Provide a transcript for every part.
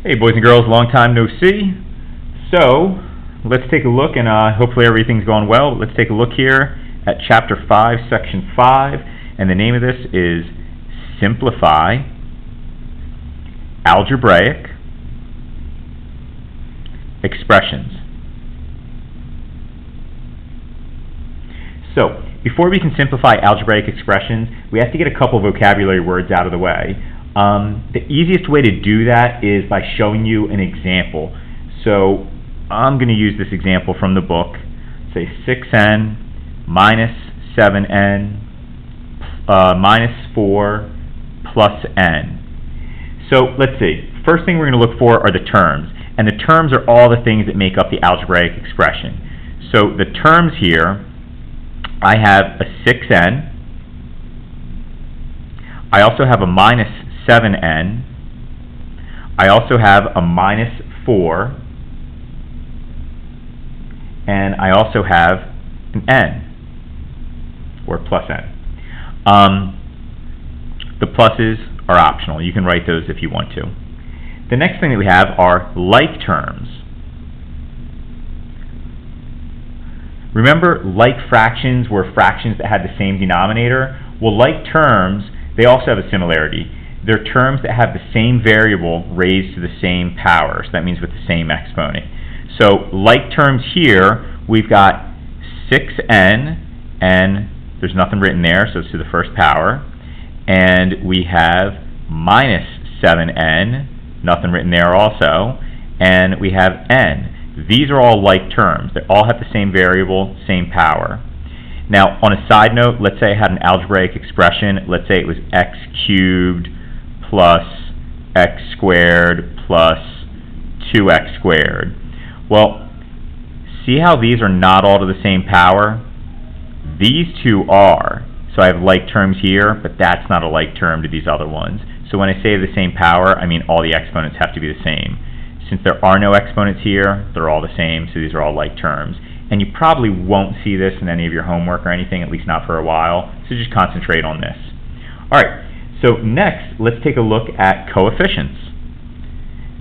Hey boys and girls, long time no see. So, let's take a look, and hopefully everything's going well. Let's take a look here at Chapter 5, Section 5, and the name of this is Simplify Algebraic Expressions. So, before we can simplify algebraic expressions, we have to get a couple vocabulary words out of the way. The easiest way to do that is by showing you an example. So I'm going to use this example from the book. Say 6n minus 7n minus 4 plus n. So let's see. First thing we're going to look for are the terms. And the terms are all the things that make up the algebraic expression. So the terms here, I have a 6n. I also have a minus 7n. I also have a minus 4, and I also have an n, or plus n. The pluses are optional. You can write those if you want to. The next thing that we have are like terms. Remember, like fractions were fractions that had the same denominator? Well, like terms, they also have a similarity. They're terms that have the same variable raised to the same power, so that means with the same exponent. So like terms here, we've got 6n, and there's nothing written there, so it's to the first power. And we have minus 7n, nothing written there also. And we have n. These are all like terms. They all have the same variable, same power. Now, on a side note, let's say I had an algebraic expression. Let's say it was x cubed plus x squared plus 2x squared. Well, see how these are not all to the same power? These two are. So I have like terms here, but that's not a like term to these other ones. So when I say the same power, I mean all the exponents have to be the same. Since there are no exponents here, they're all the same, so these are all like terms. And you probably won't see this in any of your homework or anything, at least not for a while, so just concentrate on this. Alright, so next, let's take a look at coefficients.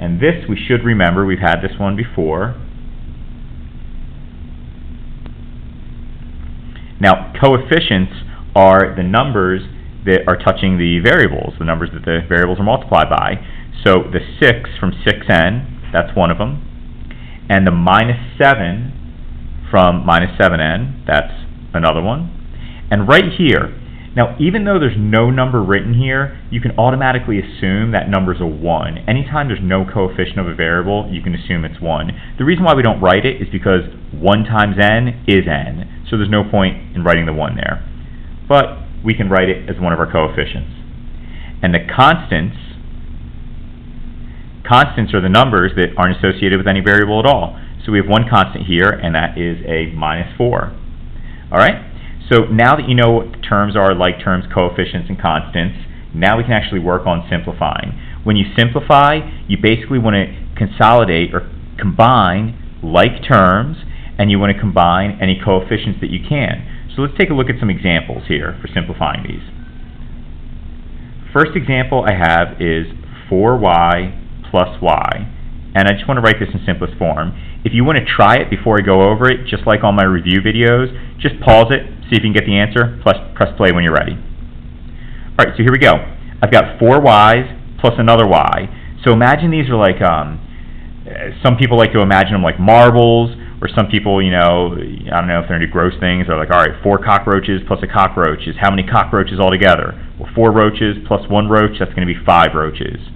And this we should remember, we've had this one before. Now, coefficients are the numbers that are touching the variables, the numbers that the variables are multiplied by. So the 6 from 6n, that's one of them. And the minus 7 from minus 7n, that's another one. And right here, now even though there's no number written here, you can automatically assume that number's a 1. Anytime there's no coefficient of a variable, you can assume it's 1. The reason why we don't write it is because 1 times n is n, so there's no point in writing the 1 there. But we can write it as one of our coefficients. And the constants are the numbers that aren't associated with any variable at all. So we have one constant here, and that is a minus 4. Alright? So now that you know what the terms are, like terms, coefficients, and constants, now we can actually work on simplifying. When you simplify, you basically want to consolidate or combine like terms, and you want to combine any coefficients that you can. So let's take a look at some examples here for simplifying these. First example I have is 4y plus y. And I just want to write this in simplest form. If you want to try it before I go over it, just like on my review videos, just pause it, see if you can get the answer, press play when you're ready. Alright, so here we go. I've got 4 y's plus another y. So imagine these are like, some people like to imagine them like marbles, or some people, you know, I don't know if they're into gross things, they're like, alright, 4 cockroaches plus a cockroach is how many cockroaches altogether? Well, 4 roaches plus 1 roach, that's going to be 5 roaches.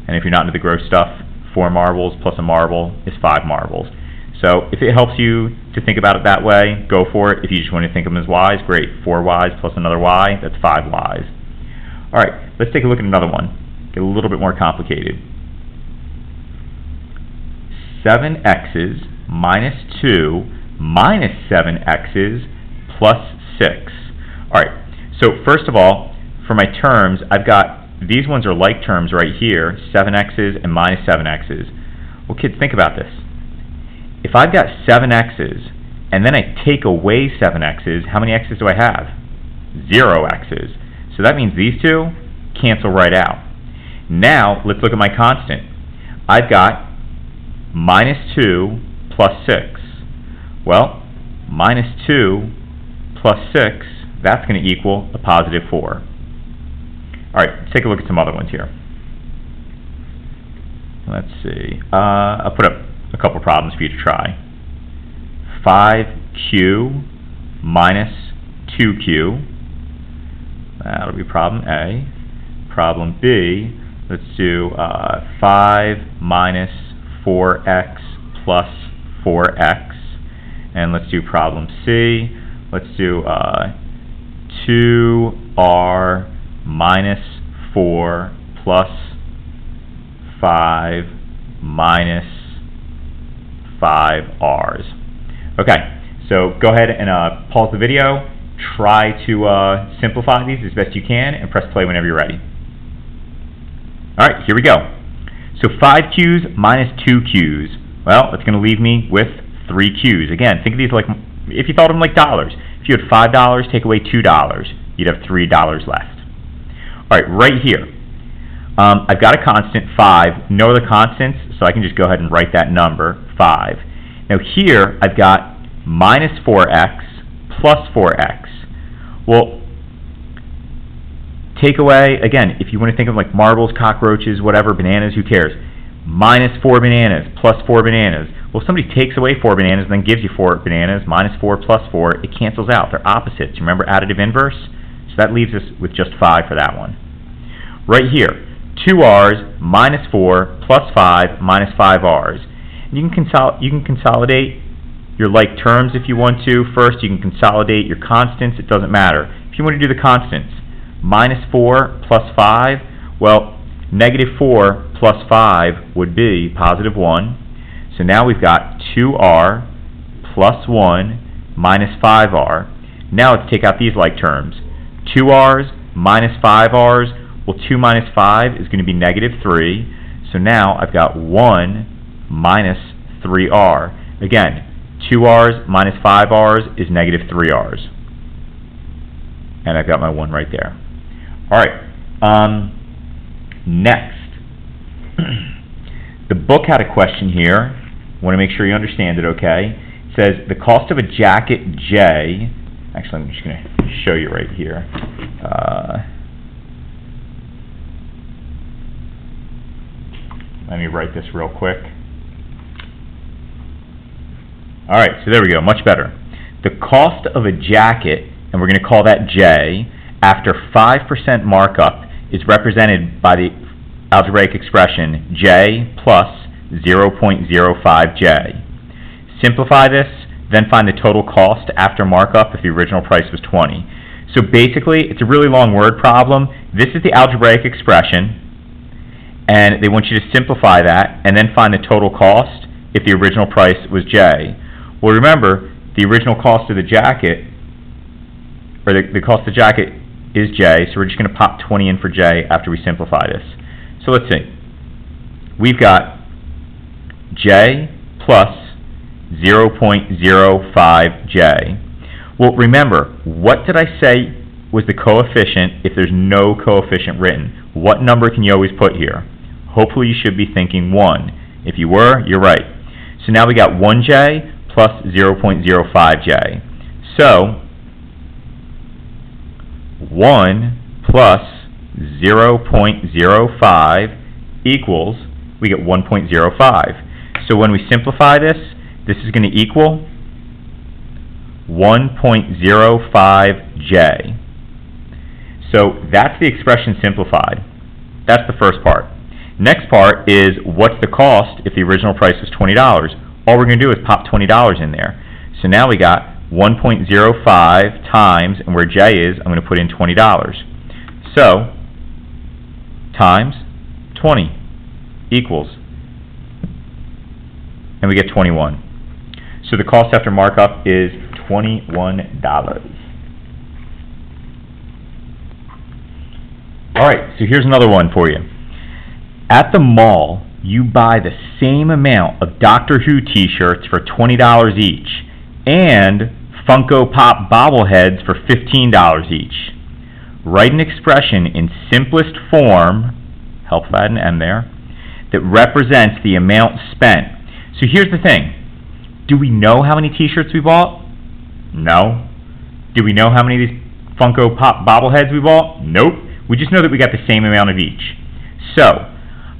And if you're not into the gross stuff, 4 marbles plus a marble is 5 marbles. So if it helps you to think about it that way, go for it. If you just want to think of them as y's, great. 4 y's plus another y, that's 5 y's. Alright, let's take a look at another one. Get a little bit more complicated. 7x's minus 2 minus 7x's plus 6. Alright, so first of all, for my terms, I've got these ones are like terms right here, 7x's and minus 7x's. Well, kids, think about this. If I've got 7x's and then I take away 7x's, how many x's do I have? 0 x's. So that means these two cancel right out. Now, let's look at my constant. I've got minus 2 plus 6. Well, minus 2 plus 6, that's going to equal a positive 4. All right, let's take a look at some other ones here. Let's see. I'll put up a couple problems for you to try. 5q minus 2q. That'll be problem A. Problem B, let's do 5 minus 4x plus 4x. And let's do problem C. Let's do 2r minus 4 plus 5 minus 5r's. Okay, so go ahead and pause the video, try to simplify these as best you can, and press play whenever you're ready. Alright, here we go. So 5q's minus 2q's. Well, it's going to leave me with 3q's. Again, think of these like, if you thought of them like dollars. If you had $5, take away $2, you'd have $3 left. Alright, right here. I've got a constant, 5, no other constants, so I can just go ahead and write that number, 5. Now here, I've got minus 4x plus 4x. Well, take away, again, if you want to think of like marbles, cockroaches, whatever, bananas, who cares? Minus 4 bananas plus 4 bananas. Well, if somebody takes away 4 bananas and then gives you 4 bananas, minus 4 plus 4, it cancels out. They're opposites. Remember additive inverse? So that leaves us with just 5 for that one. Right here, 2r's minus 4 plus 5 minus 5r's. You can consolidate your like terms if you want to. First, you can consolidate your constants. It doesn't matter. If you want to do the constants, minus 4 plus 5, well, negative 4 plus 5 would be positive 1. So now we've got 2r plus 1 minus 5r. Now let's take out these like terms. 2r's minus 5r's. Well, 2 minus 5 is going to be negative 3. So now I've got 1 minus 3r. Again, 2r's minus 5r's is negative 3r's. And I've got my 1 right there. All right. Next. The book had a question here. I want to make sure you understand it, okay? It says, the cost of a jacket J, actually I'm just going to show you right here. Let me write this real quick. Alright, so there we go, much better. The cost of a jacket, and we're going to call that J, after 5% markup is represented by the algebraic expression J plus 0.05J. Simplify this, then find the total cost after markup if the original price was 20. So basically, it's a really long word problem. This is the algebraic expression, and they want you to simplify that and then find the total cost if the original price was J. Well, remember, the original cost of the jacket, or the cost of the jacket is J, so we're just going to pop 20 in for J after we simplify this. So let's see. We've got J plus 0.05J. Well, remember, what did I say was the coefficient if there's no coefficient written? What number can you always put here? Hopefully you should be thinking 1. If you were, you're right. So now we got 1J plus 0.05J. So 1 plus 0.05 equals, we get 1.05. So when we simplify this, this is going to equal 1.05J. So that's the expression simplified. That's the first part. Next part is, what's the cost if the original price was $20? All we're going to do is pop $20 in there. So now we got 1.05 times, and where J is, I'm going to put in $20. So, times 20 equals, and we get 21. So the cost after markup is $21. Alright, so here's another one for you. At the mall, you buy the same amount of Doctor Who t-shirts for $20 each, and Funko Pop bobbleheads for $15 each. Write an expression in simplest form, help if I had an M there, that represents the amount spent. So here's the thing. Do we know how many t-shirts we bought? No. Do we know how many of these Funko Pop bobbleheads we bought? Nope. We just know that we got the same amount of each. So,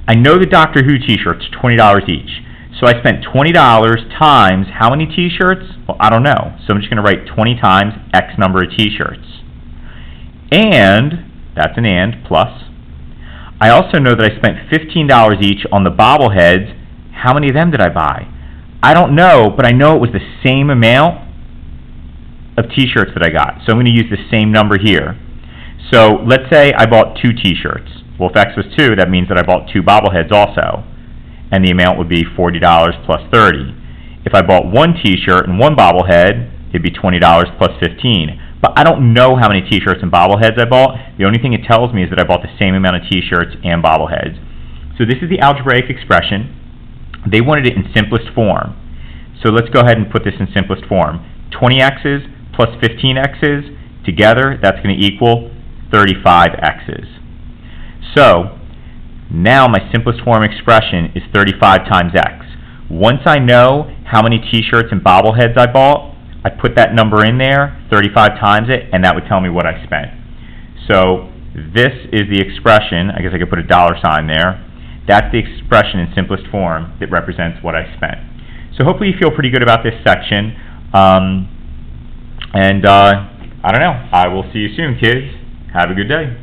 I know the Doctor Who t-shirts are $20 each. So I spent $20 times how many t-shirts? Well, I don't know. So I'm just going to write 20 times X number of t-shirts. And, that's an and, plus. I also know that I spent $15 each on the bobbleheads. How many of them did I buy? I don't know, but I know it was the same amount of t-shirts that I got. So I'm going to use the same number here. So let's say I bought 2 t-shirts. Well, if X was 2, that means that I bought 2 bobbleheads also. And the amount would be $40 plus 30. If I bought 1 t-shirt and 1 bobblehead, it'd be $20 plus 15. But I don't know how many t-shirts and bobbleheads I bought. The only thing it tells me is that I bought the same amount of t-shirts and bobbleheads. So this is the algebraic expression. They wanted it in simplest form. So let's go ahead and put this in simplest form. 20x's plus 15x's together, that's going to equal 35x's. So now my simplest form expression is 35 times x. Once I know how many t-shirts and bobbleheads I bought, I put that number in there, 35 times it, and that would tell me what I spent. So this is the expression. I guess I could put a $sign there. That's the expression in simplest form that represents what I spent. So hopefully you feel pretty good about this section. I don't know. I will see you soon, kids. Have a good day.